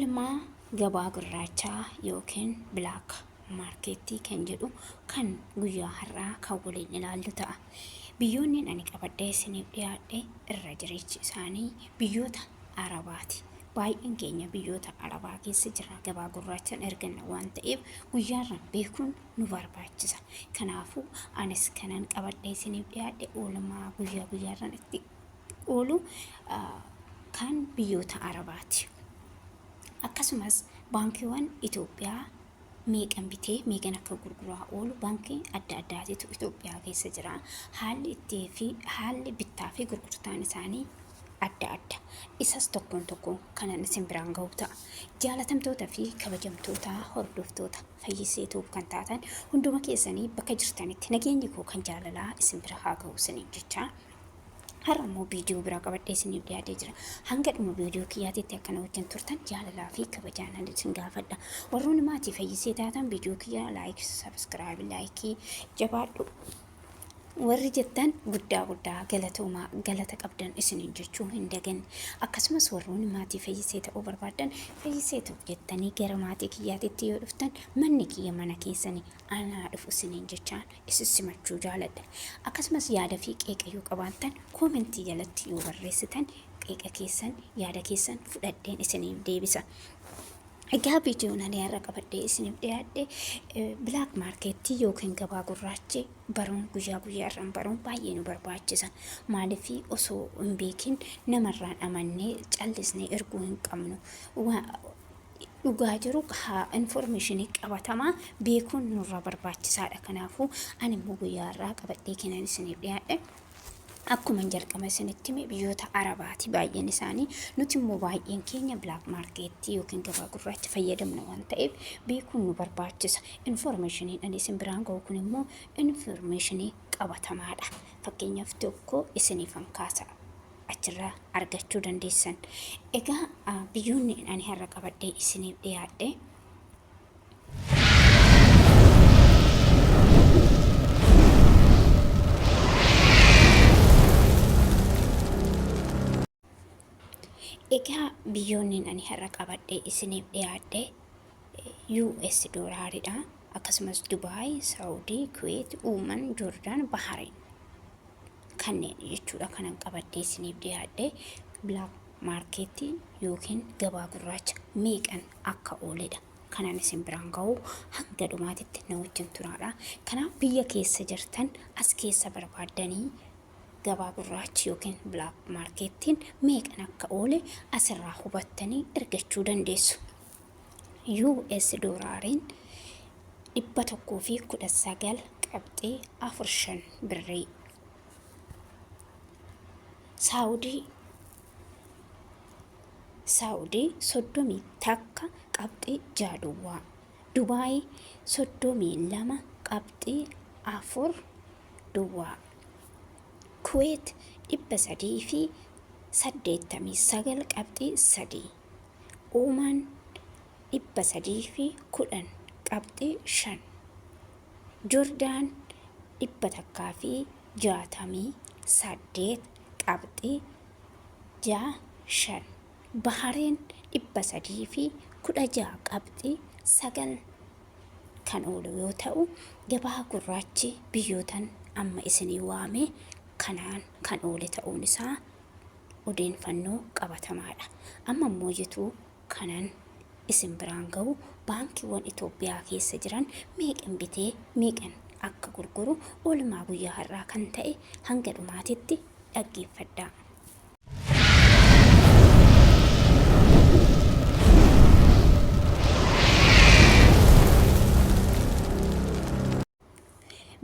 olmaa Gabba Gurachaa yookiin Black Market kan jedhu kan guyyaa har'aa kan waliin ilaallu ta'a. Biyyoonni ani qabadhee isiniif dhiyaadhe irra jireechi isaanii biyyoota Arabaati. Baay'een keenya biyyoota Arabaa keessa jira. Gabba Gurraachaan erganna waan ta'eef guyyaarra beekuun nu barbaachisa. Kanaafuu anis kanan qabadhee isiniif dhiyaadhe olmaa guyyaarraan itti oolu kan biyyoota Arabaati. Akkasumas baankiiwwan Itoophiyaa meeqan bitee meeqan akka gurguraa oolu baankii adda addaatitu Itoophiyaa keessa jira. Haalli bittaa fi gurgurtaan isaanii adda adda. Isas tokkoon kanan isin biraan ga'u ta'a. Jaalatamtoota fi kabajamtoota hordoftoota Feyise kan taatan hunduma keessanii bakka jirtanitti nageenyi koo kan jaalalaa isin bira haa ga'u isiniin jecha. Har'a immoo viidiyoo biraa qabadhee isiniif dhiyaatee jira. Hanga dhuma viidiyoo kiyyaatiitti akkana wajjin turtan jaalalaa fi kabajaan isin gaafadha. Warroonni maatii Feyise taatan viidiyoo kiyyaa laayikii, sabskiraayib, laayikii jabaadhu. Warri jettan guddaa galatoomaa galata qabdan isiniin jechuu hin daganne. Akkasumas warroonni maatii Feyise ta'uu barbaadan Feyise jettanii gara maatii kiyyaatiitti yoo dhuftan manni kiyya mana keessanii anaa dhufu isiniin jechaan isin simachuu jaaladha. Akkasumas yaada fi qeeqa yoo qabaattan koomentii jalatti yoo barreessitan qeeqa keessan yaada keessan fudhadheen isiniif deebisa. Egaa viidiyoon ani har'a qabadhee isiniif dhiyaadhe Black Market yookiin Gabba Gurraachaa baruun guyyaarraan baruun baay'ee nu barbaachisa. Maaliif osoo hin beekin namarraan amannee callisnee erguu hin qabnu. Dhugaa jiru informationii qabatamaa beekuun nurra barbaachisaadha. Kanaafuu ani immoo guyyaarraa qabadhee kanan isiniif dhiyaadhe. Akkuma jalqaba isinitti biyyoota Arabaati baay'een isaanii nuti immoo baay'een keenya Black Market yookiin Gabba Gurraachaa fayyadamna waan ta'eef beekuun nu barbaachisa. Informationii ani isin biraan ga'u kun immoo informationii qabatamaadha. Fakkeenyaaf tokko isiniif kaasa achirraa argachuu dandeessan. Egaa biyyoonni ani har'a qabadhee isiniif dhiyaadhe Egaa biyyoonni ani har'a qabadhee isiniif dhiyaadhe US doolaariidha. Akkasumas Dubai, Saudi, Kuwait, Oman, Jordan, Bahrain kanneen jechuudha kanan qabadhee isiniif dhiyaadhe. Black Market yookiin Gabba Gurraachaa meeqan akka ooledha kanan isin biraan ga'u hanga dhumaatitti na wajjin turaadha. Kanaaf biyya keessa jirtan as keessa barbaaddanii Gabba Gurraachaa yookiin Black Marketiin meeqan akka oole asirraa hubattanii ergachuu dandeessu. US doolaariin 119.45 birrii. Saudi 30.6 duwwaa. Dubai 32.4 duwwaa. Kuwait 389.3. Oman 310.5. Jordan 168.5. Bahrain 316.9 kan oolu yoo ta'u Gabba Gurraachaa biyyootan amma isinii waame kanaan kan oole ta'uun isaa odeeffannoo qabatamaadha. Amma immoo jituu kanan isin biraan ga'u baankiiwwan Itoophiyaa keessa jiran meeqan bitee meeqan akka gurguru olmaa guyyaa har'aa kan ta'e hanga dhumaatitti dhaggeeffadhaa.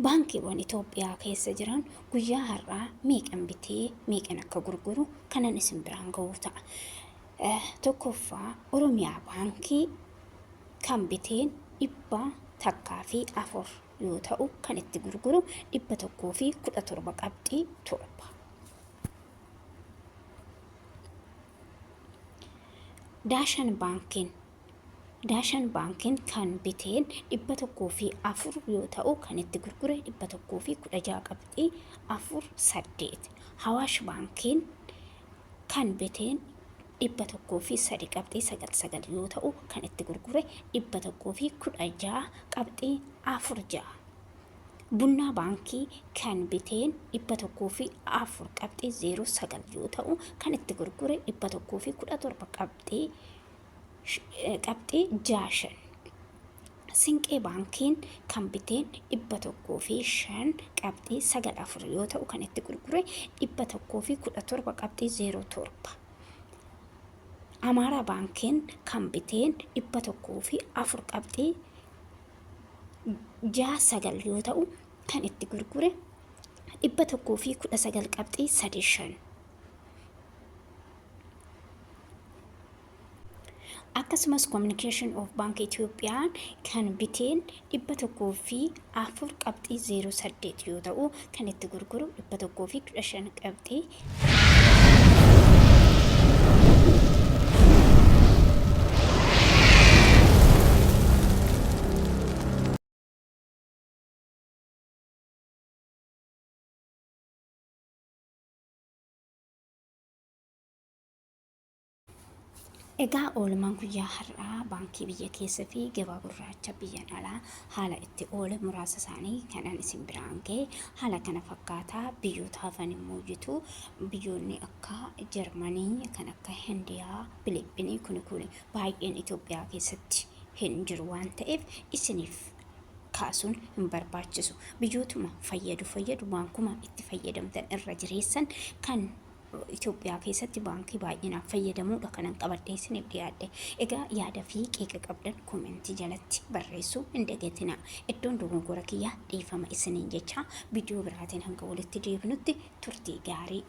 Baankiiwwan Itoophiyaa keessa jiran guyyaa har'aa meeqan bitee meeqan akka gurguru kanan isin biraan ga'u ta'a. Tokkoffaa Oromiyaa baankii kan biteen 104 yoo ta'u kan itti gurguru 117.7. Daashan baankiin kan biteen 104 yoo ta'u kan itti gurgure 116.48. Hawaash baankiin kan biteen 103.9 yoo ta'u kan itti gurgure 116.46. Bunna baankii kan biteen 104.09 yoo ta'u kan itti gurgure 117.65. Sinqee baankiin kan biteen 105.94 yoo ta'u kan itti gurgure 117.07. Amaara baankiin kan biteen 104.69 yoo ta'u kan itti gurgure 119.35. Akkasumas Communication of Bank Ethiopiaan kan biteen 104.08 yoo ta'u kan itti gurguru 115. Egaa oolmaan guyyaa har'aa baankii biyya keessa fi gabaa gurraacha biyyan alaa haala itti oole muraasa isaanii kanan isin biraan ga'e haala kana fakkaataa biyyoota hafan immoo jitu biyyoonni akka Jarmanii kan akka Hindiyaa Filiippiinii kun baay'een Itoophiyaa keessatti hin jiru waan ta'eef isiniif kaasuun hin barbaachisu. Biyyootuma fayyadu baankuma itti fayyadamtan irra jireessan kan Itoophiyaa keessatti baankii baay'inaan fayyadamuudha kanan qabadhee isiniif dhiyaadhe. Egaa yaada fi qeeqa qabdan koomentii jalatti barreessuu hin dagatinaa. Iddoon dogongora kiyyaa dhiifama isiniin jecha viidiyoo biraatiin hanga walitti deebinutti turtii gaarii.